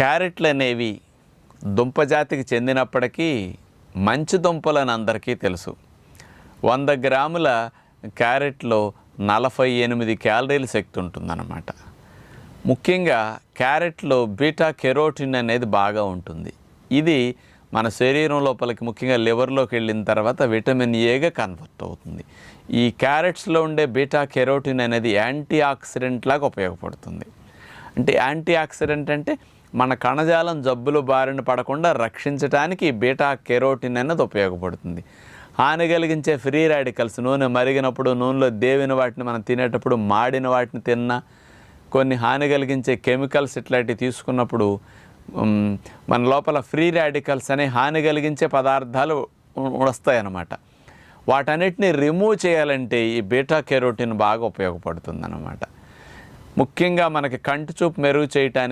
క్యారెట్లు అనేవి దుంపజాతికి చెందినప్పటికీ మంచి దుంపలని అందరికీ తెలుసు. 100 గ్రాముల క్యారెట్లో 48 క్యాలరీల శక్తి ఉంటుందన్నమాట. ముఖ్యంగా క్యారెట్లో బీటా కెరోటిన్ అనేది బాగా ఉంటుంది. ఇది మన శరీరం లోపలికి ముఖ్యంగా లివర్లోకి వెళ్ళిన తర్వాత విటమిన్ ఏగా కన్వర్ట్ అవుతుంది. ఈ క్యారెట్స్లో ఉండే బీటా కెరోటిన్ అనేది యాంటీ ఆక్సిడెంట్ లాగా ఉపయోగపడుతుంది. అంటే యాంటీ ఆక్సిడెంట్ అంటే మన కణజాలం జబ్బులు బారిన పడకుండా రక్షించడానికి బీటా కెరోటిన్ అనేది ఉపయోగపడుతుంది. హాని కలిగించే ఫ్రీ రాడికల్స్, నూనె మరిగినప్పుడు నూనెలో దేవిన వాటిని మనం తినేటప్పుడు, మాడిన వాటిని తిన్నా, కొన్ని హాని కలిగించే కెమికల్స్ ఇట్లాంటివి తీసుకున్నప్పుడు మన లోపల ఫ్రీ రాడికల్స్ అనే హాని కలిగించే పదార్థాలు వస్తాయన్నమాట. వాటన్నిటిని రిమూవ్ చేయాలంటే ఈ బీటా కెరోటిన్ బాగా ఉపయోగపడుతుంది అన్నమాట. ముఖ్యంగా మనకి కంటి చూపు మెరుగు చేయటానికి